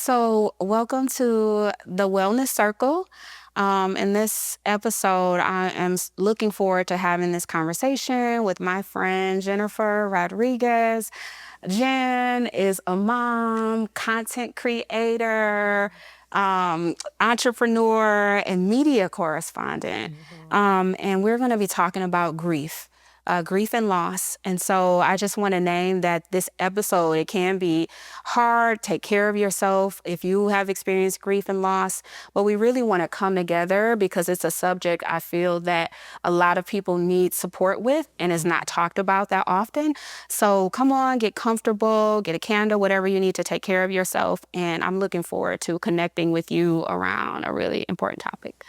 So, welcome to the Wellness Circle. In this episode, I am looking forward to having this conversation with my friend Jennifer Rodriguez. Jen is a mom, content creator, entrepreneur, and media correspondent. And we're going to be talking about grief. Grief and loss. And so I just want to name that this episode, it can be hard. Take care of yourself if you have experienced grief and loss. But we really want to come together because it's a subject I feel that a lot of people need support with and is not talked about that often. So come on, get comfortable, get a candle, whatever you need to take care of yourself. And I'm looking forward to connecting with you around a really important topic.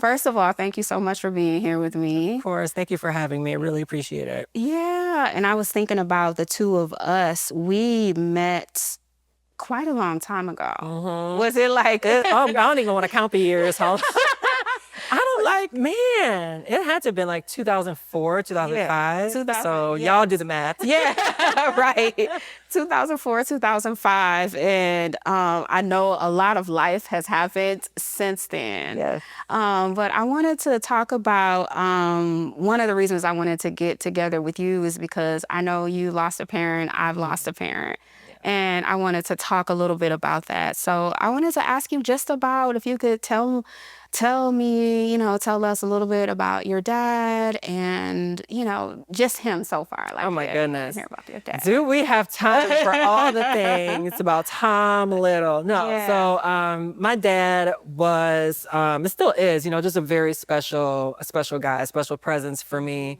First of all, thank you so much for being here with me. Of course. Thank you for having me. I really appreciate it. Yeah. And I was thinking about the two of us. We met quite a long time ago. Was it like... I don't even want to count the years. I don't man, it had to have been like 2004, 2005. So y'all do the math. Yeah, right. 2004, 2005. And I know a lot of life has happened since then. Yes. But I wanted to talk about one of the reasons I wanted to get together with you is because I know you lost a parent, I've lost a parent. And I wanted to talk a little bit about that. So I wanted to ask you just about if you could tell me, tell us a little bit about your dad and, just him so far. Like, oh my goodness. Hear about your dad. Do we have time for all the things about Tom Little? No. Yeah. So my dad was, it still is, just a very special guy, a special presence for me.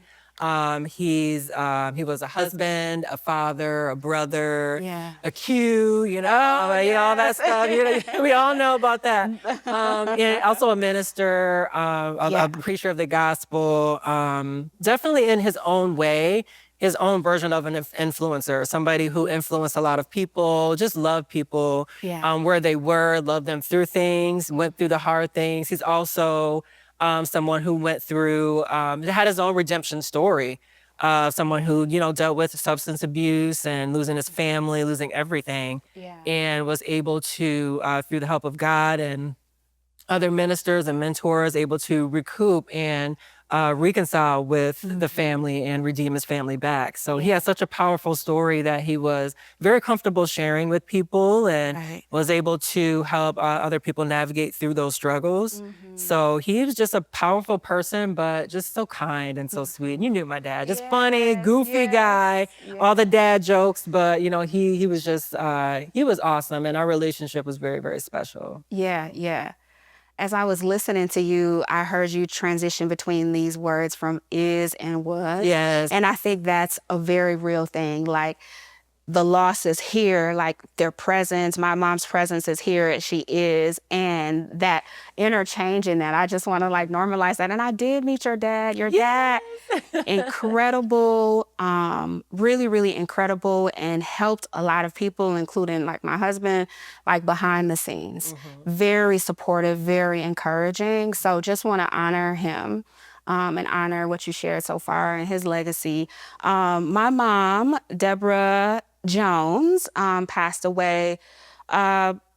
He was a husband, a father, a brother, a Q, all that stuff. We all know about that. And also a minister, a preacher of the gospel, definitely in his own way, his own version of an influencer, somebody who influenced a lot of people, just loved people where they were, loved them through things, went through the hard things. He's also someone who went through, had his own redemption story. Someone who, dealt with substance abuse and losing his family, losing everything, and was able to, through the help of God and other ministers and mentors, able to recoup and reconcile with the family and redeem his family back. So he has such a powerful story that he was very comfortable sharing with people and was able to help other people navigate through those struggles. So he was just a powerful person, but just so kind and so sweet. You knew my dad, just funny, goofy guy, all the dad jokes, but he was just, he was awesome. And our relationship was very, very special. Yeah. As I was listening to you, I heard you transition between these words from is and was. Yes. And I think that's a very real thing. Like the loss is here, like their presence, my mom's presence is here as she is. And that interchanging that, I just want to normalize that. And I did meet your dad. Your dad, incredible, really, really incredible, and helped a lot of people, including my husband, behind the scenes. Very supportive, very encouraging. So just want to honor him. And honor what you shared so far and his legacy. My mom, Deborah Jones, passed away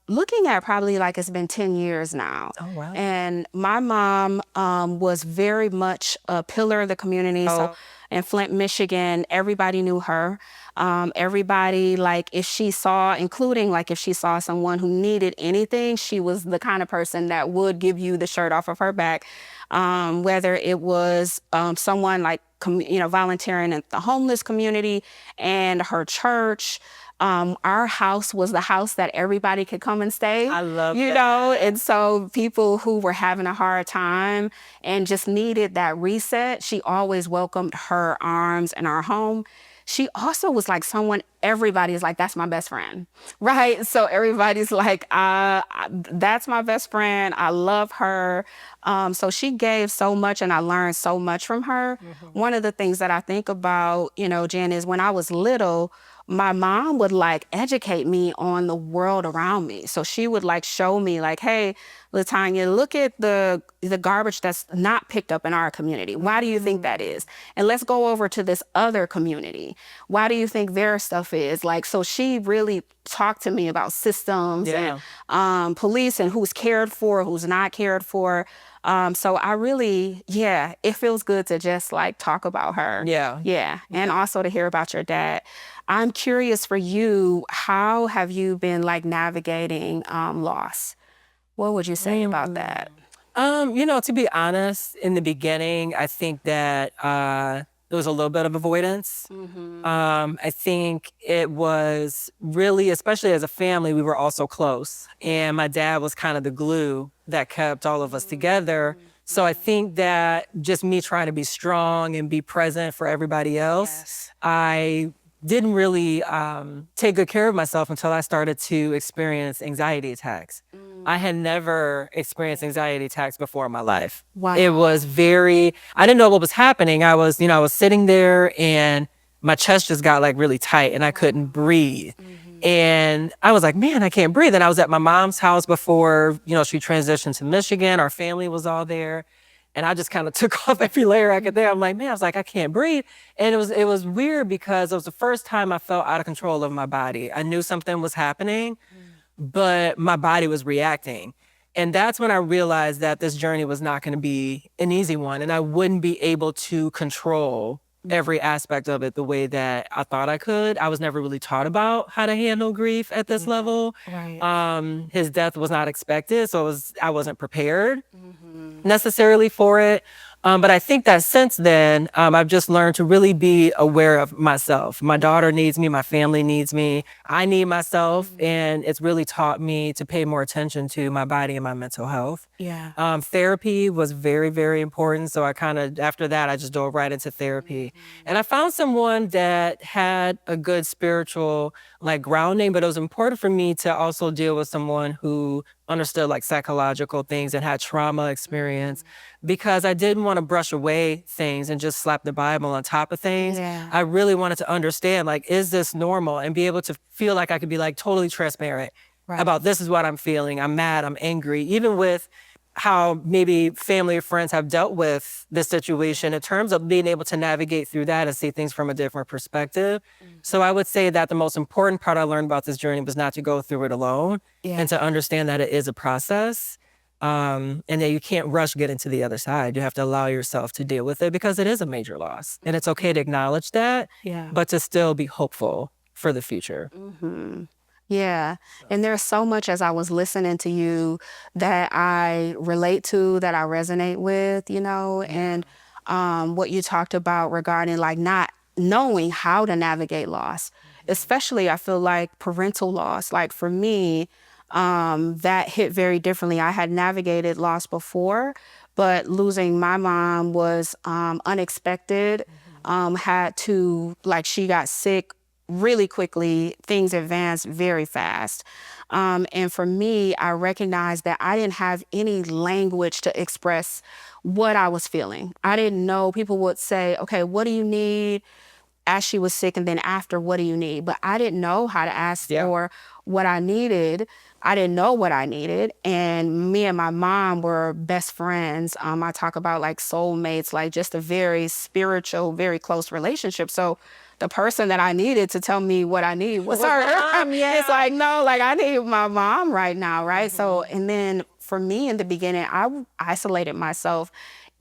looking at probably it's been 10 years now. Oh, wow. And my mom was very much a pillar of the community. So in Flint, Michigan, everybody knew her. Everybody, if she saw, including if she saw someone who needed anything, she was the kind of person that would give you the shirt off of her back. Whether it was someone volunteering in the homeless community and her church. Our house was the house that everybody could come and stay. I love that. And so people who were having a hard time and just needed that reset, she always welcomed her arms in our home. She also was someone, everybody is that's my best friend, right? So everybody's that's my best friend. I love her. So she gave so much and I learned so much from her. One of the things that I think about, Jen, is when I was little, my mom would like educate me on the world around me. So she would like show me like, hey, Latanya, look at the garbage that's not picked up in our community. Why do you think that is? And let's go over to this other community. Why do you think their stuff is? Like, so she really talked to me about systems Yeah. and police and who's cared for, who's not cared for. So I really, yeah, it feels good to just like talk about her. Yeah. Yeah. And also to hear about your dad. I'm curious for you, how have you been like navigating loss? What would you say about that? To be honest, in the beginning, I think that there was a little bit of avoidance. I think it was really, especially as a family, we were all so close. And my dad was kind of the glue that kept all of us together. So I think that just me trying to be strong and be present for everybody else, Yes. I didn't really take good care of myself until I started to experience anxiety attacks. I had never experienced anxiety attacks before in my life. Wow. It was I didn't know what was happening. I was sitting there and my chest just got like really tight and I couldn't breathe. And I was like, man, I can't breathe. And I was at my mom's house before, she transitioned to Michigan. Our family was all there. And I just kind of took off every layer I could there. I'm like, man, I was like, I can't breathe. And it was weird because it was the first time I felt out of control of my body. I knew something was happening, but my body was reacting. And that's when I realized that this journey was not going to be an easy one. And I wouldn't be able to control every aspect of it the way that I thought I could. I was never really taught about how to handle grief at this level. Right. His death was not expected, so I wasn't prepared necessarily for it. But I think that since then, I've just learned to really be aware of myself. My daughter needs me. My family needs me. I need myself. And it's really taught me to pay more attention to my body and my mental health. Yeah. Therapy was very, very important. So after that, I just dove right into therapy. And I found someone that had a good spiritual like grounding, but it was important for me to also deal with someone who understood like psychological things and had trauma experience, because I didn't want to brush away things and just slap the Bible on top of things. Yeah. I really wanted to understand, like, is this normal? And be able to feel like I could be like totally transparent Right. about this is what I'm feeling. I'm mad, I'm angry, even with how maybe family or friends have dealt with this situation in terms of being able to navigate through that and see things from a different perspective. So I would say that the most important part I learned about this journey was not to go through it alone Yeah. and to understand that it is a process. And that you can't rush get into the other side. You have to allow yourself to deal with it because it is a major loss. And it's okay to acknowledge that, Yeah. but to still be hopeful for the future. Yeah. And there's so much as I was listening to you that I relate to, that I resonate with, and what you talked about regarding like not knowing how to navigate loss, especially I feel like parental loss. Like for me, that hit very differently. I had navigated loss before, but losing my mom was unexpected. Had to, like, she got sick really quickly. Things advanced very fast. And for me, I recognized that I didn't have any language to express what I was feeling. I didn't know. People would say, okay, what do you need? As she was sick, and then after, what do you need? But I didn't know how to ask Yeah. for what I needed. I didn't know what I needed. And me and my mom were best friends. I talk about like soulmates, like just a very spiritual, very close relationship. So the person that I needed to tell me what I need was her. Mom, yeah. It's like, no, like I need my mom right now, right? So, and then for me in the beginning, I isolated myself.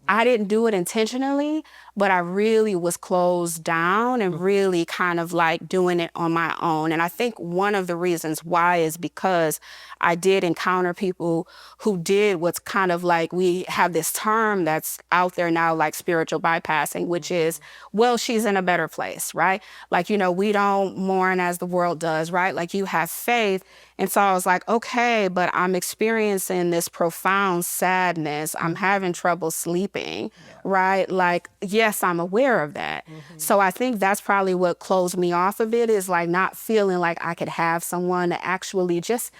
I didn't do it intentionally, but I really was closed down and really kind of like doing it on my own. And I think one of the reasons why is because I did encounter people who did what's kind of like, we have this term that's out there now, like spiritual bypassing, which is, well, she's in a better place, right? Like, we don't mourn as the world does, right? Like you have faith. And so I was like, okay, but I'm experiencing this profound sadness. I'm having trouble sleeping, right? Like, yes, I'm aware of that. So I think that's probably what closed me off a bit, is like not feeling like I could have someone to actually just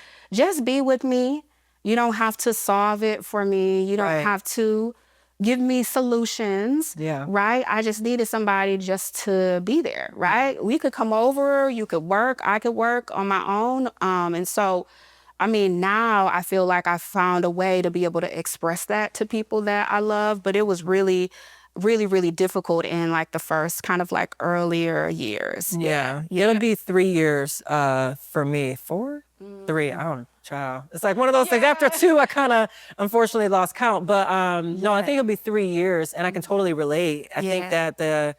be with me. You don't have to solve it for me. You don't Right. have to give me solutions, Yeah. right? I just needed somebody just to be there, right? We could come over, you could work, I could work on my own. And so, I mean, now I feel like I found a way to be able to express that to people that I love, but it was really, really, really difficult in like the first kind of like earlier years. Yeah. It'll be 3 years for me. 4? 3. I don't know. Child. It's like one of those things. After 2, I kind of unfortunately lost count. But no, I think it'll be 3 years, and I can totally relate. I think that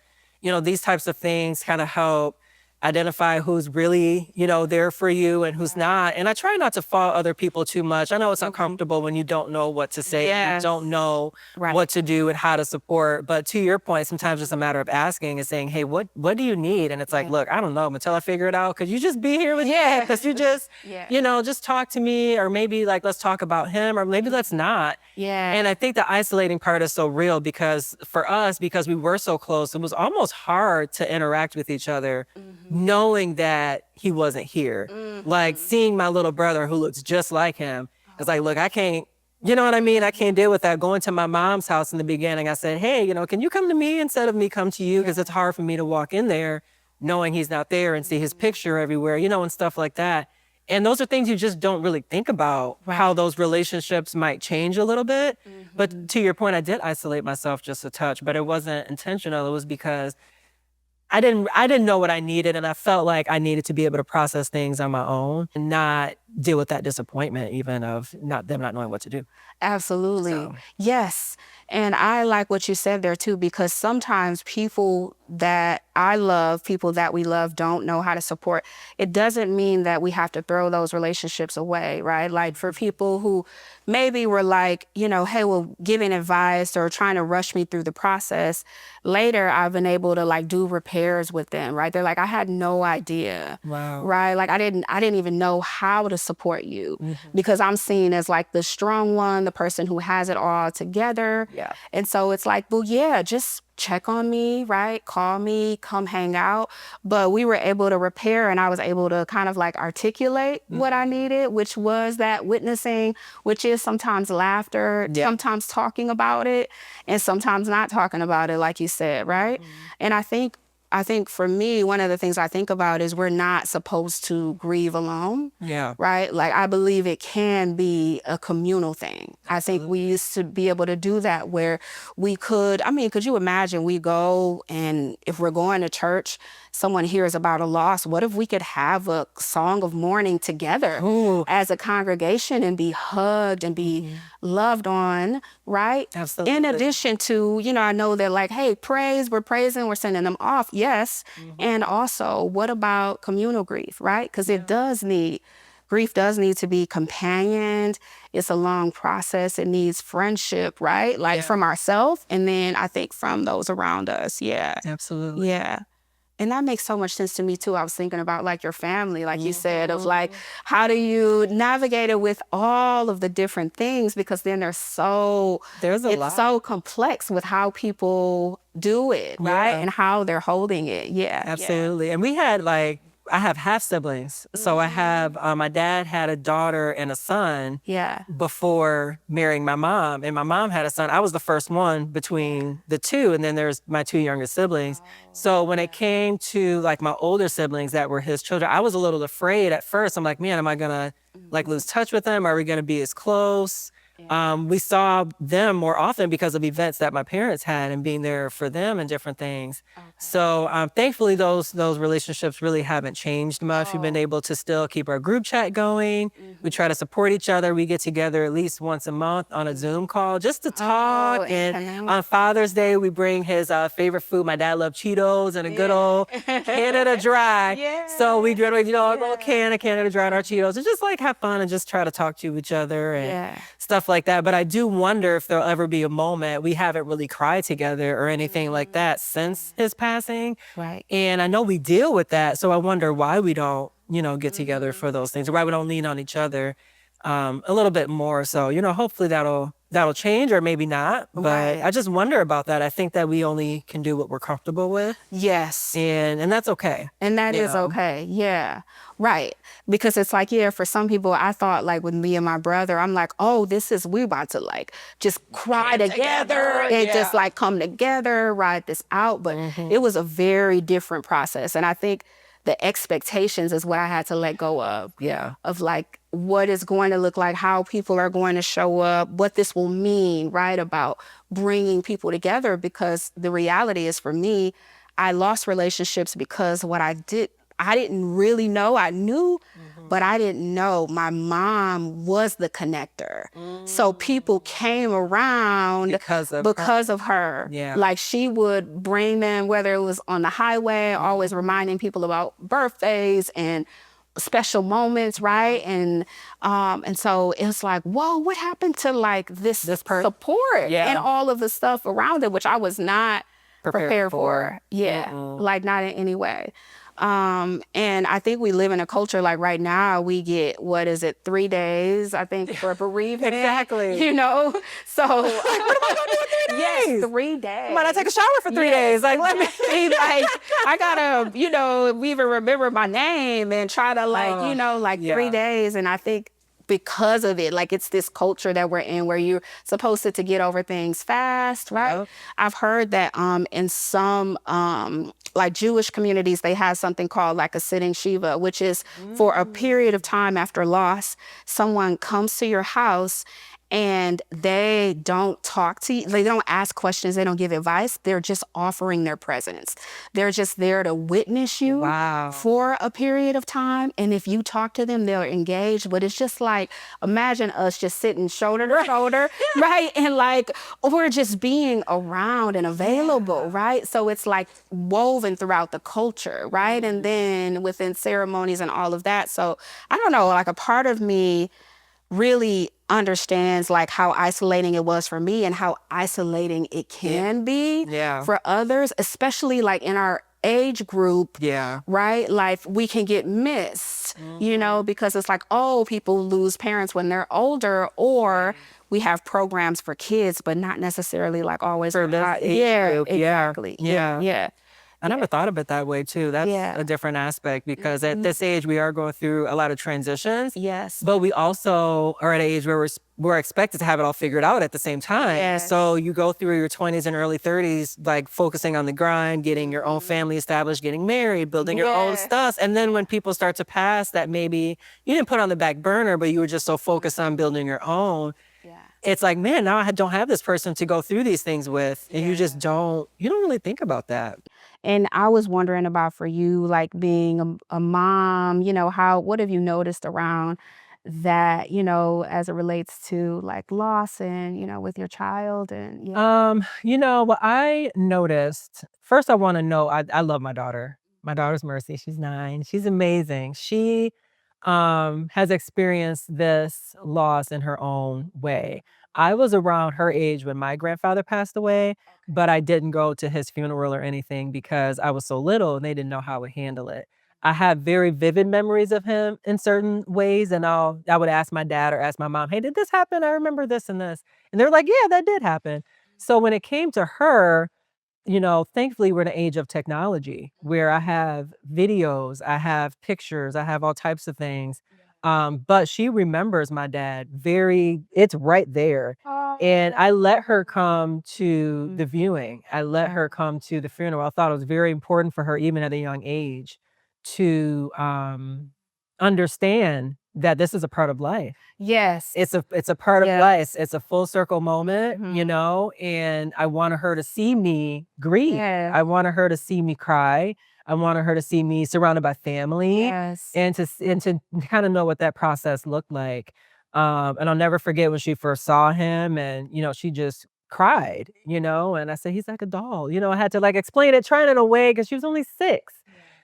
these types of things kind of help identify who's really, there for you and who's not. And I try not to fault other people too much. I know it's uncomfortable when you don't know what to say, you don't know what to do and how to support. But to your point, sometimes it's a matter of asking and saying, hey, what do you need? And it's like, look, I don't know, until I figure it out. Could you just be here with me? Because you just, just talk to me, or maybe like, let's talk about him, or maybe let's not. And I think the isolating part is so real because for us, because we were so close, it was almost hard to interact with each other, knowing that he wasn't here. Like seeing my little brother who looks just like him. It's like, look, I can't, you know what I mean? I can't deal with that. Going to my mom's house in the beginning, I said, hey, can you come to me instead of me come to you? Because it's hard for me to walk in there knowing he's not there and see his picture everywhere, and stuff like that. And those are things you just don't really think about, how those relationships might change a little bit. But to your point, I did isolate myself just a touch, but it wasn't intentional. It was because I didn't know what I needed, and I felt like I needed to be able to process things on my own and not deal with that disappointment even of them not knowing what to do. Absolutely. So. Yes. And I like what you said there too, because sometimes people that I love, people that we love, don't know how to support. It doesn't mean that we have to throw those relationships away, right? Like for people who maybe were like, hey, well, giving advice or trying to rush me through the process. Later, I've been able to like do repairs with them, right? They're like, I had no idea. Wow. Right? Like I didn't even know how to support you because I'm seen as like the strong one, the person who has it all together. Yeah. And so it's like, well, yeah, just check on me, right? Call me, come hang out. But we were able to repair, and I was able to kind of like articulate what I needed, which was that witnessing, which is sometimes laughter, sometimes talking about it, and sometimes not talking about it, like you said, right? And I think for me, one of the things I think about is we're not supposed to grieve alone. Yeah. Right? Like I believe it can be a communal thing. I think we used to be able to do that where we could you imagine we go, and if we're going to church, someone hears about a loss, what if we could have a song of mourning together as a congregation and be hugged and be loved on, right? Absolutely. In addition to, I know that like, hey, we're praising, we're sending them off. Yes. And also, what about communal grief, right? Because grief does need to be companioned. It's a long process. It needs friendship, right? Like from ourselves, and then I think from those around us. Yeah. Absolutely. Yeah. And that makes so much sense to me too. I was thinking about like your family, like you said, of like, how do you navigate it with all of the different things? Because then it's so complex with how people do it, right? And how they're holding it. Yeah. Absolutely. And we had I have half siblings. So I have, my dad had a daughter and a son before marrying my mom. And my mom had a son. I was the first one between the two. And then there's my 2 younger siblings. So when it came to like my older siblings that were his children, I was a little afraid at first. I'm like, man, am I going to like lose touch with them? Are we going to be as close? We saw them more often because of events that my parents had and being there for them and different things. So thankfully, those relationships really haven't changed much. We've been able to still keep our group chat going. We try to support each other. We get together at least once a month on a Zoom call just to talk. And on Father's Day, we bring his favorite food. My dad loved Cheetos and a good old Canada Dry. So we do a little can of Canada Dry and our Cheetos and just like have fun and just try to talk to each other and stuff like that. But I do wonder if there'll ever be a moment. We haven't really cried together or anything like that since his passing. Right. And I know we deal with that. So I wonder why we don't, get together for those things, or why we don't lean on each other. a little bit more. So, hopefully that'll change, or maybe not. But Right. I just wonder about that. I think that we only can do what we're comfortable with, Yes. and that's okay. And that is okay. Yeah. Right. Because it's like, yeah, for some people, I thought like with me and my brother, I'm like, oh, we about to like just cry together and just like come together, ride this out. But it was a very different process. And I think the expectations is what I had to let go of. Yeah. Of like what is going to look like, how people are going to show up, what this will mean, right? About bringing people together. Because the reality is for me, I lost relationships because I didn't really know. I knew, but I didn't know my mom was the connector. So people came around because of her. Yeah. Like she would bring them, whether it was on the highway, always reminding people about birthdays and special moments, right? And so it's like, whoa, what happened to like this support and all of the stuff around it, which I was not prepared for. Yeah, like not in any way. And I think we live in a culture like right now we get, what is it, 3 days, I think, for bereavement. Exactly. So what am I gonna do in 3 days? yes, 3 days. Might I take a shower for 3 days? Like, let me. Like I gotta, even remember my name and try to like, 3 days. And I think because of it, like it's this culture that we're in where you're supposed to get over things fast, right? Yep. I've heard that in some like Jewish communities, they have something called like a sitting Shiva, which is for a period of time after loss, someone comes to your house and they don't talk to you. They don't ask questions. They don't give advice. They're just offering their presence. They're just there to witness you for a period of time. And if you talk to them, they're engaged. But it's just like, imagine us just sitting shoulder to shoulder, right? And like, we're just being around and available, right? So it's like woven throughout the culture, right? And then within ceremonies and all of that. So I don't know, like a part of me really understands like how isolating it was for me and how isolating it can be for others, especially like in our age group, right? Like we can get missed, because it's like, oh, people lose parents when they're older, or we have programs for kids, but not necessarily like always For this age group. exactly. Yeah. I never thought of it that way too. That's a different aspect because at this age we are going through a lot of transitions. Yes. But we also are at an age where we're expected to have it all figured out at the same time. Yes. So you go through your 20s and early 30s, like focusing on the grind, getting your own family established, getting married, building your own stuff. And then when people start to pass that maybe you didn't put on the back burner, but you were just so focused on building your own. It's like, man, now I don't have this person to go through these things with. And you don't really think about that. And I was wondering about for you, like being a mom, what have you noticed around that, as it relates to like loss and, with your child and, What I noticed, first I want to know, I love my daughter. My daughter's Mercy. She's 9. She's amazing. She has experienced this loss in her own way. I was around her age when my grandfather passed away, but I didn't go to his funeral or anything because I was so little and they didn't know how I would handle it. I have very vivid memories of him in certain ways, and I would ask my dad or ask my mom, "Hey, did this happen? I remember this and this." And they're like, "Yeah, that did happen." So when it came to her, thankfully we're in an age of technology where I have videos, I have pictures, I have all types of things. But she remembers my dad it's right there. And I let her come to the viewing. I let her come to the funeral. I thought it was very important for her, even at a young age, to understand that this is a part of life. Yes. It's a part of life. It's a full circle moment, and I wanted her to see me grieve. I wanted her to see me cry. I wanted her to see me surrounded by family and to kind of know what that process looked like. And I'll never forget when she first saw him and, she just cried, and I said, "He's like a doll." I had to like explain it, trying it in a way because she was only 6.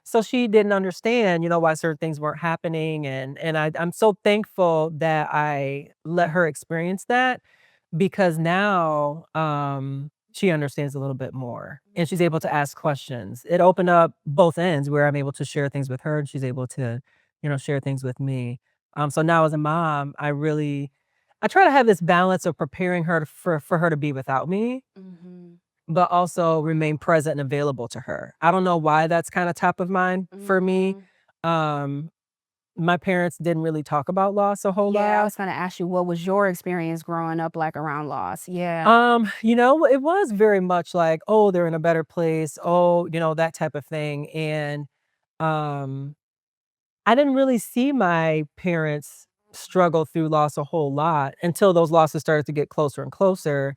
So she didn't understand, why certain things weren't happening. And I'm so thankful that I let her experience that because now she understands a little bit more and she's able to ask questions. It opened up both ends where I'm able to share things with her and she's able to, share things with me. So now as a mom, I try to have this balance of preparing her for her to be without me, but also remain present and available to her. I don't know why that's kind of top of mind for me. Um, my parents didn't really talk about loss a whole Yeah, I lot. was gonna ask you, what was your experience growing up like around loss? Yeah. It was very much like, oh, they're in a better place. Oh, that type of thing. And um, I didn't really see my parents struggle through loss a whole lot until those losses started to get closer and closer.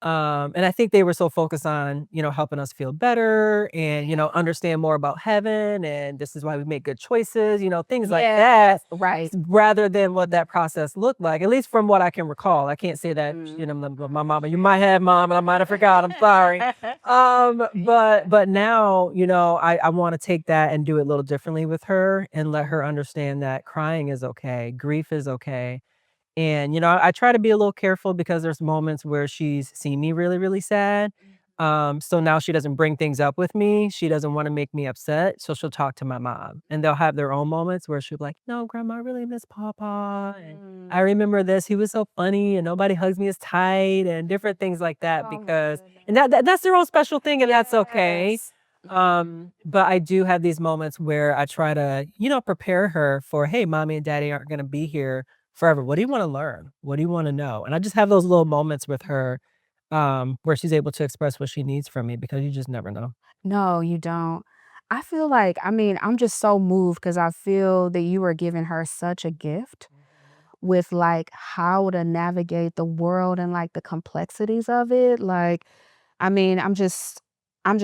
And I think they were so focused on, helping us feel better and, understand more about heaven. And this is why we make good choices, things like that, Right. rather than what that process looked like, at least from what I can recall. I can't say that, my mama, you might have mom, and I might have forgot. I'm sorry. But now, I want to take that and do it a little differently with her and let her understand that crying is okay. Grief is okay. And, I try to be a little careful because there's moments where she's seen me really, really sad. So now she doesn't bring things up with me. She doesn't want to make me upset. So she'll talk to my mom and they'll have their own moments where she'll be like, no, grandma, I really miss Papa. And I remember this. He was so funny and nobody hugs me as tight and different things like that Oh my because, goodness. and that's their own special thing and that's okay. But I do have these moments where I try to, prepare her for, hey, mommy and daddy aren't going to be here forever. What do you wanna learn? What do you wanna know? And I just have those little moments with her, where she's able to express what she needs from me because you just never know. No, you don't. I feel like, I mean, I'm just so moved because I feel that you are giving her such a gift with like how to navigate the world and like the complexities of it. Like, I mean, I'm just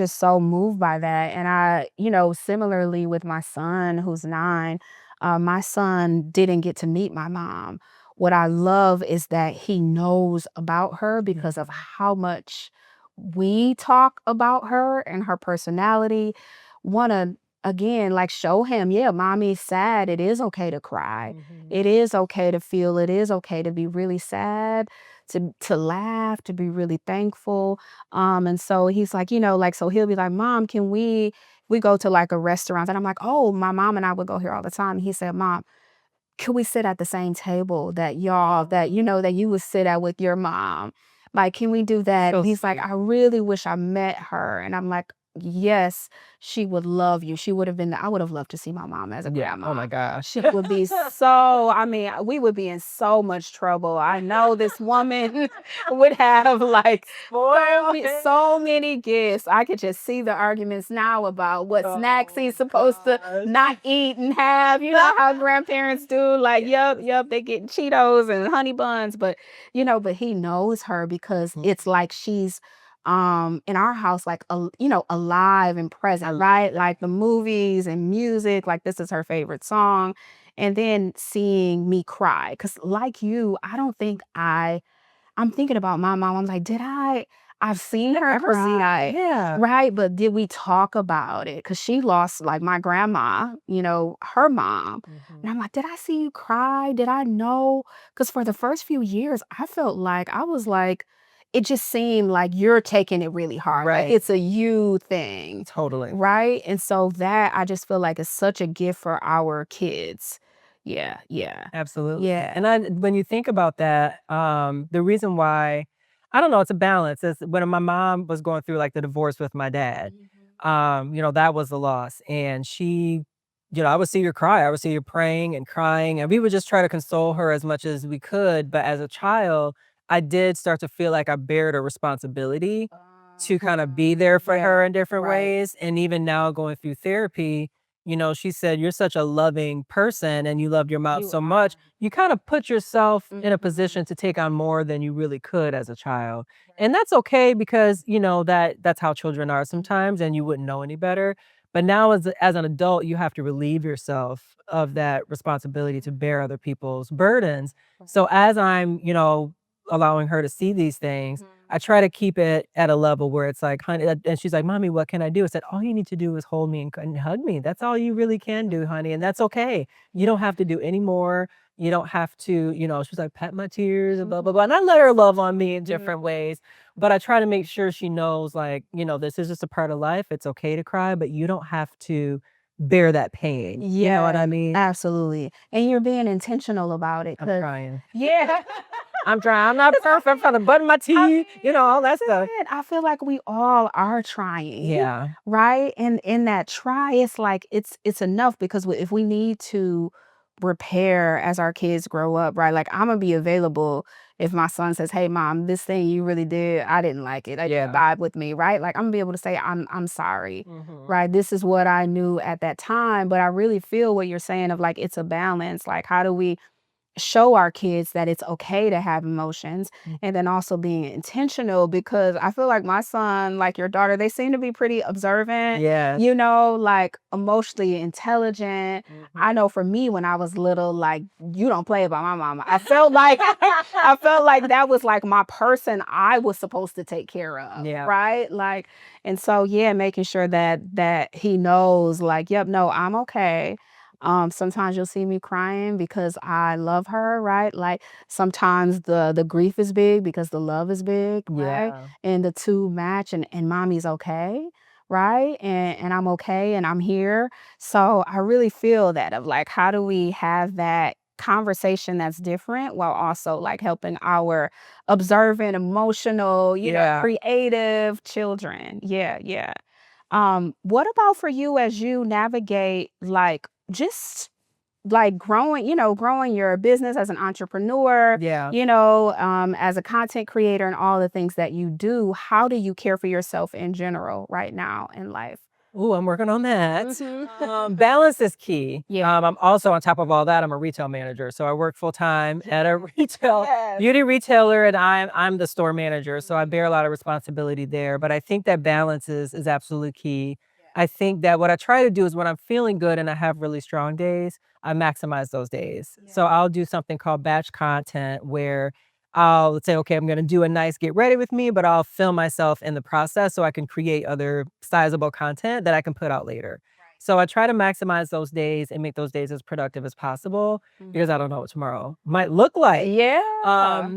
so moved by that. And similarly with my son who's 9, my son didn't get to meet my mom. What I love is that he knows about her because of how much we talk about her and her personality. Wanna again like show him, yeah, mommy's sad. It is okay to cry. It is okay to feel, it is okay to be really sad, to laugh, to be really thankful. And so he's like, like, so he'll be like, Mom, can we go to like a restaurant? And I'm like, oh, my mom and I would go here all the time. He said, Mom, could we sit at the same table that y'all that that you would sit at with your mom? Like, can we do that? So And he's like, sweet. I really wish I met her. And I'm like, yes, she would love you. She would have been, I would have loved to see my mom as a Yeah. Oh grandma. my gosh. She would be so, I mean, we would be in so much trouble. I know this woman would have like so many gifts. I could just see the arguments now about what snacks he's supposed to not eat and have. You know how grandparents do, like, yep, they get Cheetos and honey buns, but but he knows her because it's like she's in our house like alive and present, right? Like the movies and music, like this is her favorite song. And then seeing me cry, because like you, I don't think I'm thinking about my mom. I'm like, I've seen her cry. Yeah. Right. But did we talk about it? Because she lost like my grandma, her mom. And I'm like, did I see you cry? Did I know? Because for the first few years, I felt like I was like, it just seemed like you're taking it really hard. Like Right. it's a you thing. Totally. Right. And so that I just feel like is such a gift for our kids. Yeah. Yeah. Absolutely. Yeah. And when you think about that, the reason why, I don't know, it's a balance. It's when my mom was going through like the divorce with my dad, that was the loss. And she, I would see her cry. I would see her praying and crying, and we would just try to console her as much as we could. But as a child, I did start to feel like I bared a responsibility to kind of be there for Yeah. her in different Right. ways. And even now going through therapy, she said, "You're such a loving person and you love your mom You so are. much." You kind of put yourself in a Mhm. position to take on more than you really could as a child. And that's okay because, that's how children are sometimes and you wouldn't know any better. But now as an adult, you have to relieve yourself of that responsibility to bear other people's burdens. So as I'm, allowing her to see these things, I try to keep it at a level where it's like, honey, and she's like, Mommy, what can I do? I said, all you need to do is hold me and hug me. That's all you really can do, honey. And that's okay. You don't have to do any more. You don't have to, she's like, pet my tears and blah, blah, blah. And I let her love on me in different ways. But I try to make sure she knows, like, this is just a part of life. It's okay to cry, but you don't have to bear that pain. You know what I mean? Absolutely. And you're being intentional about it. I'm trying. Yeah. I'm trying. I'm not perfect. I'm trying to button my teeth, all that stuff. I feel like we all are trying. Yeah. Right. And in that try, it's like it's enough because if we need to repair as our kids grow up, right? Like I'm gonna be available if my son says, "Hey, mom, this thing you really did, I didn't like it. It didn't vibe with me," right? Like I'm gonna be able to say, "I'm sorry." Right. This is what I knew at that time, but I really feel what you're saying of like it's a balance. Like how do we show our kids that it's okay to have emotions and then also being intentional because I feel like my son, like your daughter, they seem to be pretty observant, Yeah. like emotionally intelligent. I know for me when I was little, like you don't play about my mama. I felt like that was like my person I was supposed to take care of. Yeah. Right. Like, and so yeah, making sure that he knows like, yep, no, I'm okay. Sometimes you'll see me crying because I love her, right? Like sometimes the grief is big because the love is big, right? Yeah. And the two match and mommy's okay, right? And I'm okay and I'm here. So I really feel that of like how do we have that conversation that's different while also like helping our observant, emotional, creative children. Yeah, yeah. What about for you as you navigate like just like growing your business as an entrepreneur, Yeah. as a content creator and all the things that you do, how do you care for yourself in general right now in life? Ooh, I'm working on that. Balance is key. Yeah. I'm also on top of all that, I'm a retail manager. So I work full time at a retail beauty retailer and I'm the store manager. So I bear a lot of responsibility there. But I think that balance is absolutely key. I think that what I try to do is when I'm feeling good and I have really strong days, I maximize those days. So I'll do something called batch content where I'll say, okay, I'm going to do a nice get ready with me, but I'll film myself in the process so I can create other sizable content that I can put out later. So I try to maximize those days and make those days as productive as possible because I don't know what tomorrow might look like.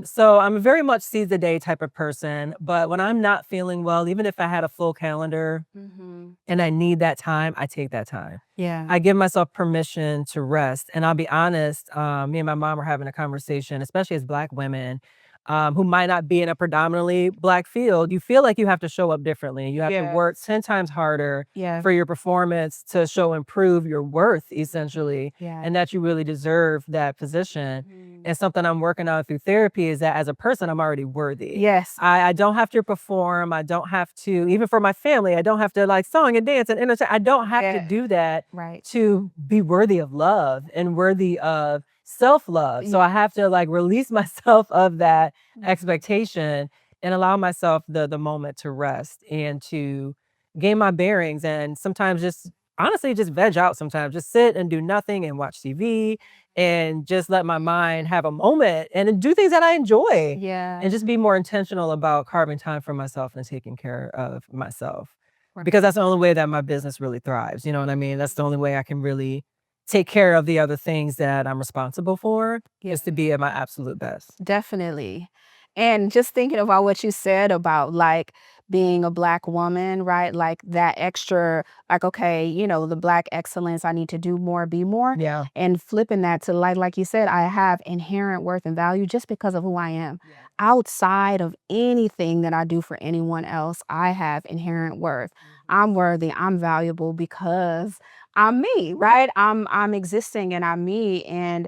So I'm a very much seize the day type of person. But when I'm not feeling well, even if I had a full calendar and I need that time, I take that time. I give myself permission to rest. And I'll be honest, me and my mom were having a conversation, especially as Black women who might not be in a predominantly Black field. You feel like you have to show up differently. You have to work 10 times harder for your performance to improve your worth, essentially, and that you really deserve that position. And something I'm working on through therapy is that as a person, I'm already worthy. I don't have to perform. I don't have to, even for my family, I don't have to like song and dance and entertain. I don't have to do that to be worthy of love and worthy of self-love. So I have to like release myself of that expectation and allow myself the moment to rest and to gain my bearings and sometimes just honestly just veg out sometimes. Just sit and do nothing and watch TV and just let my mind have a moment and do things that I enjoy. And just be more intentional about carving time for myself and taking care of myself. Because that's the only way that my business really thrives. You know what I mean? That's the only way I can really take care of the other things that I'm responsible for is to be at my absolute best. Definitely. And just thinking about what you said about like being a Black woman, right? Like that extra, like, okay, the Black excellence, I need to do more, be more. Yeah. And flipping that to like you said, I have inherent worth and value just because of who I am. Outside of anything that I do for anyone else, I have inherent worth. I'm worthy, I'm valuable because I'm me, right? I'm existing and I'm me. And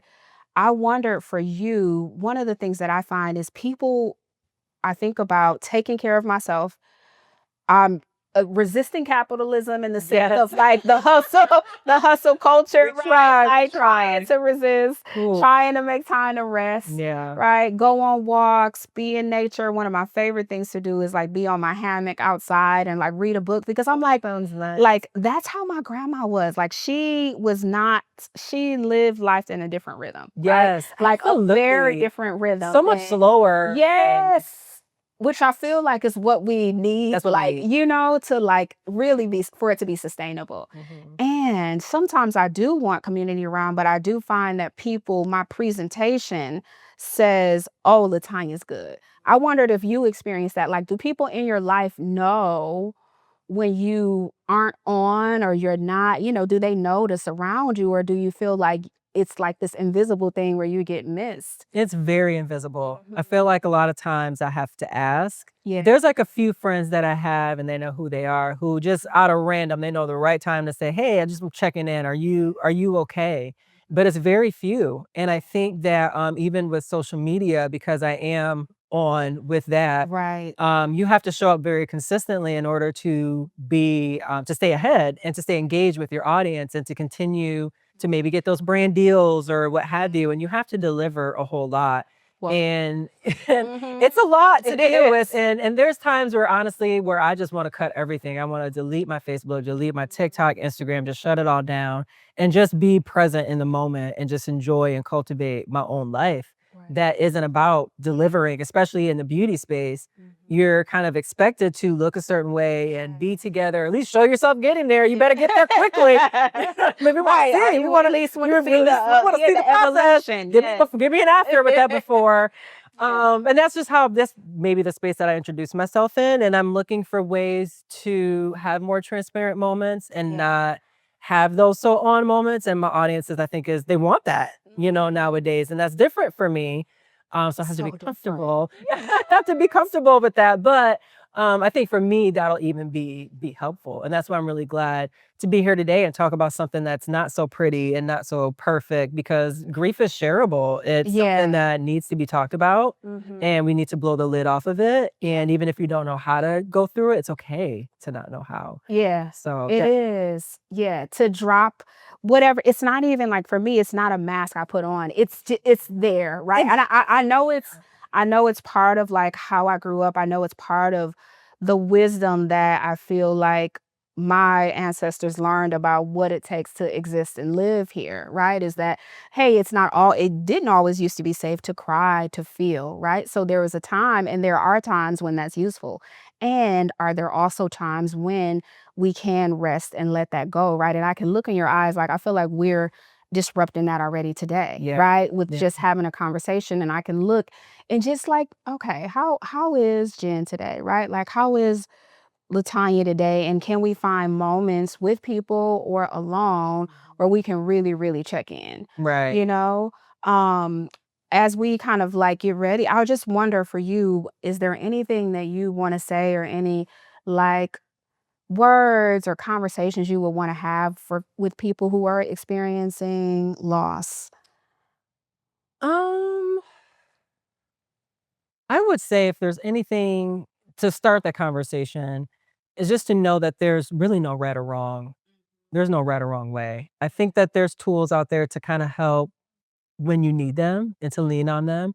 I wondered for you, one of the things that I find is I think about taking care of myself. I'm resisting capitalism in the sense of like the hustle culture, right? Trying to resist, trying to make time to rest, right? Go on walks, be in nature. One of my favorite things to do is like be on my hammock outside and like read a book because I'm like that's how my grandma was. Like she lived life in a different rhythm. Right? Like absolutely. a very different rhythm. So much slower. Yes. Which I feel like is what we need, That's what like, we need. to like really for it to be sustainable. And sometimes I do want community around, but I do find that my presentation says, oh, Latanya's good. I wondered if you experienced that. Like, do people in your life know when you aren't on or you're not, do they notice around you, or do you feel like it's like this invisible thing where you get missed? It's very invisible. I feel like a lot of times I have to ask. Yeah. There's like a few friends that I have and they know who they are, who just out of random, they know the right time to say, "Hey, I just am checking in. Are you okay?" But it's very few. And I think that even with social media, because I am on with that, Right. you have to show up very consistently in order to be to stay ahead and to stay engaged with your audience and to continue to maybe get those brand deals or what have you. And you have to deliver a whole lot. Well, And it's a lot to deal with. And there's times where honestly, where I just want to cut everything. I want to delete my Facebook, delete my TikTok, Instagram, just shut it all down and just be present in the moment and just enjoy and cultivate my own life. That isn't about delivering, especially in the beauty space. You're kind of expected to look a certain way and be together, at least show yourself getting there. You better get there quickly. Maybe Right. we want to At least want to see the process. evolution. Give me an after with that before. And that's just how this maybe the space that I introduced myself in. And I'm looking for ways to have more transparent moments and not have those so on moments. And my audiences, I think, they want that, nowadays. And that's different for me. So I have to be comfortable. I have to be comfortable with that. But I think for me, that'll even be helpful. And that's why I'm really glad to be here today and talk about something that's not so pretty and not so perfect, because grief is shareable. It's something that needs to be talked about and we need to blow the lid off of it. And even if you don't know how to go through it, it's okay to not know how. Yeah. So It is. Yeah. To drop whatever. It's not even like, for me, it's not a mask I put on. It's there. Right. And I know it's part of like how I grew up. I know it's part of the wisdom that I feel like my ancestors learned about what it takes to exist and live here, right? Is that, hey, it didn't always used to be safe to cry, to feel, right? So there was a time, and there are times when that's useful. And are there also times when we can rest and let that go, right? And I can look in your eyes, like I feel like we're disrupting that already today, right? With just having a conversation, and I can look and just like, okay, how is Jen today, right? Like, how is Latanya today? And can we find moments with people or alone where we can really, really check in, right. you know? As we kind of like get ready, I just wonder for you, is there anything that you want to say, or any like words or conversations you would want to have with people who are experiencing loss? Um, I would say if there's anything to start that conversation is just to know that there's really no right or wrong. There's no right or wrong way. I think that there's tools out there to kind of help when you need them and to lean on them.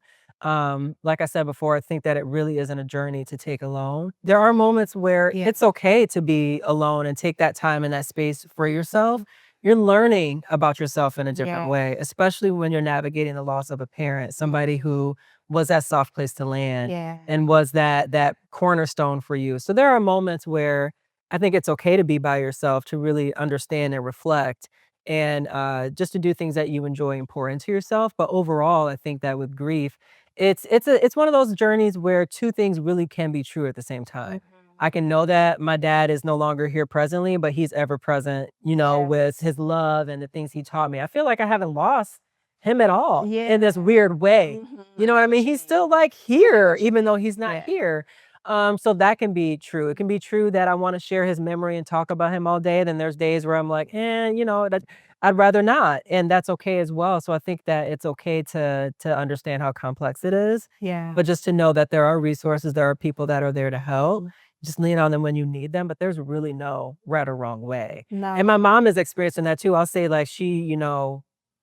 Like I said before, I think that it really isn't a journey to take alone. There are moments where it's okay to be alone and take that time and that space for yourself. You're learning about yourself in a different way, especially when you're navigating the loss of a parent, somebody who was that soft place to land and was that cornerstone for you. So there are moments where I think it's okay to be by yourself, to really understand and reflect and just to do things that you enjoy and pour into yourself. But overall, I think that with grief, it's one of those journeys where two things really can be true at the same time. I can know that my dad is no longer here presently, but he's ever present, with his love and the things he taught me. I feel like I haven't lost him at all in this weird way. You know what I mean? He's still like here, even though he's not here. So that can be true. It can be true that I want to share his memory and talk about him all day. Then there's days where I'm like, that I'd rather not. And that's okay as well. So I think that it's okay to understand how complex it is. But just to know that there are resources, there are people that are there to help. Just lean on them when you need them. But there's really no right or wrong way. And my mom is experiencing that too. I'll say like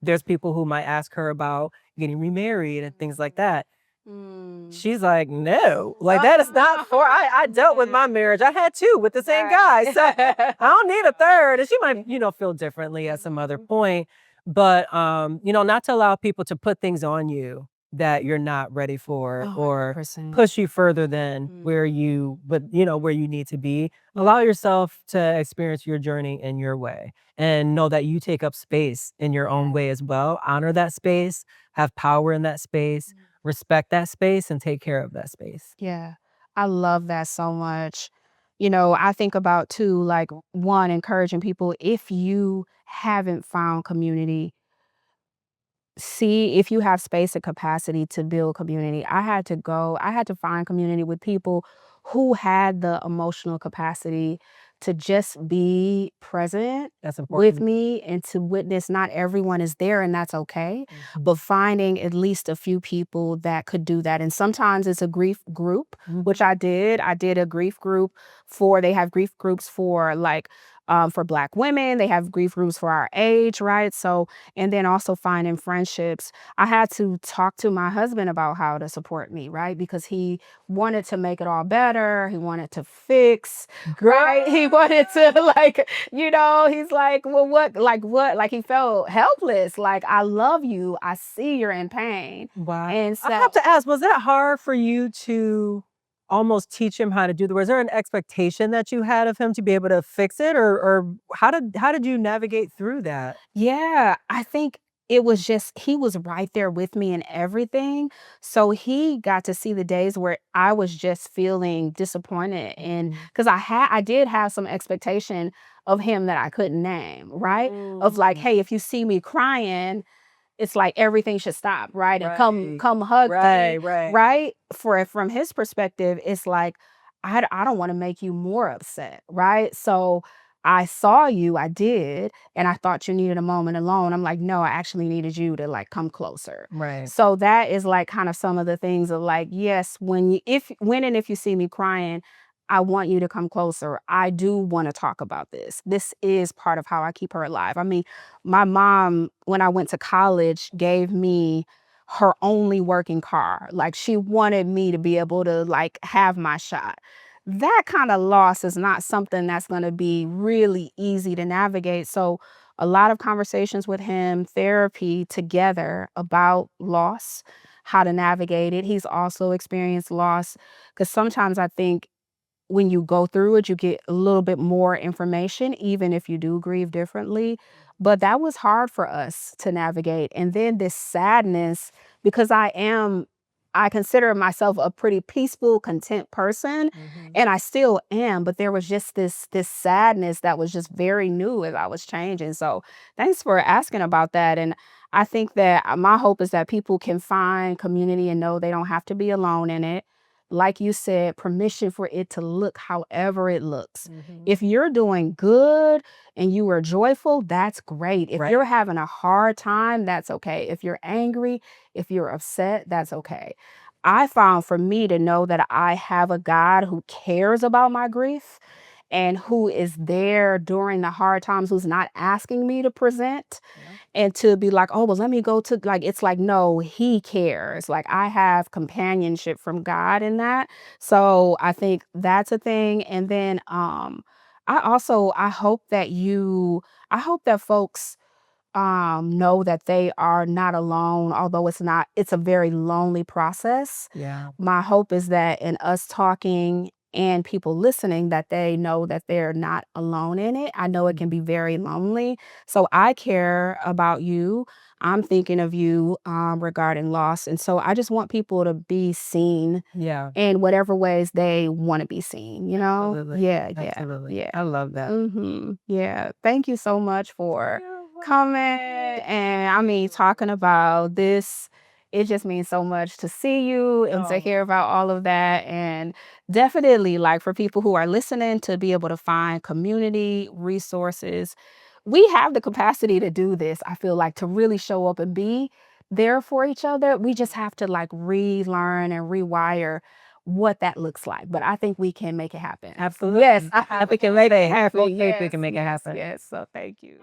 there's people who might ask her about getting remarried and things like that. She's like, no, like that is not for, I dealt with my marriage. I had two with the same guy. So I don't need a third. And she might, feel differently at some other point. But, not to allow people to put things on you that you're not ready for or 100%. push you further than where you need to be. Allow yourself to experience your journey in your way and know that you take up space in your own way as well. Honor that space, have power in that space. Respect that space and take care of that space. Yeah. I love that so much. I think about too, like, one, encouraging people, if you haven't found community, see if you have space and capacity to build community. I had to find community with people who had the emotional capacity to just be present That's with important. me and to witness. Not everyone is there, and that's okay. Mhm. But finding at least a few people that could do that. And sometimes it's a grief group, which I did. I did a grief group they have grief groups for Black women. They have grief groups for our age, right? So, and then also finding friendships. I had to talk to my husband about how to support me, right? Because he wanted to make it all better. He wanted to fix, right? He wanted to he's like, well, what? Like he felt helpless. Like, I love you. I see you're in pain. Wow. And I so have to ask, was that hard for you to almost teach him how to do the was there an expectation that you had of him to be able to fix it? Or how did you navigate through that? yeah, I think it was just he was right there with me in everything. So he got to see the days where I was just feeling disappointed, and Mhm. because I did have some expectation of him that I couldn't name, right? Of like, Mm. hey, if you see me crying, it's like everything should stop, right? And Right. come hug Right, me, right. right? From his perspective, it's like I don't want to make you more upset, right? So I saw you, I did, and I thought you needed a moment alone. I'm like, no, I actually needed you to like come closer. Right. So that is like kind of some of the things of like, yes, when and if you see me crying, I want you to come closer. I do want to talk about this. This is part of how I keep her alive. I mean, my mom, when I went to college, gave me her only working car. Like, she wanted me to be able to like have my shot. That kind of loss is not something that's going to be really easy to navigate. So a lot of conversations with him, therapy together about loss, how to navigate it. He's also experienced loss, because sometimes I think when you go through it, you get a little bit more information, even if you do grieve differently. But that was hard for us to navigate. And then this sadness, because I consider myself a pretty peaceful, content person, Mhm. and I still am. But there was just this sadness that was just very new as I was changing. So thanks for asking about that. And I think that my hope is that people can find community and know they don't have to be alone in it. Like you said, permission for it to look however it looks. Mhm. If you're doing good and you are joyful, that's great. If Right. you're having a hard time, that's okay. If you're angry, if you're upset, that's okay. I found for me to know that I have a God who cares about my grief and who is there during the hard times, who's not asking me to present Yeah. and to be like, oh, well, let me go to, like, it's like, no, he cares. Like, I have companionship from God in that. So I think that's a thing. And then I hope I hope that folks know that they are not alone, although it's a very lonely process. Yeah. My hope is that in us talking and people listening, that they know that they're not alone in it. I know it can be very lonely. So I care about you. I'm thinking of you regarding loss. And so I just want people to be seen Yeah. in whatever ways they want to be seen, you know? Absolutely. Yeah, yeah, Absolutely. yeah. I love that. Yeah. Thank you so much for You're coming, welcome. and I mean, talking about this. It just means so much to see you and to Oh, hear about all of that. And definitely, like, for people who are listening, to be able to find community resources. We have the capacity to do this, I feel like, to really show up and be there for each other. We just have to like relearn and rewire what that looks like. But I think we can make it happen. absolutely. Yes, I think we can make it happen. Most definitely Yes, can make it yes, happen. yes. So thank you.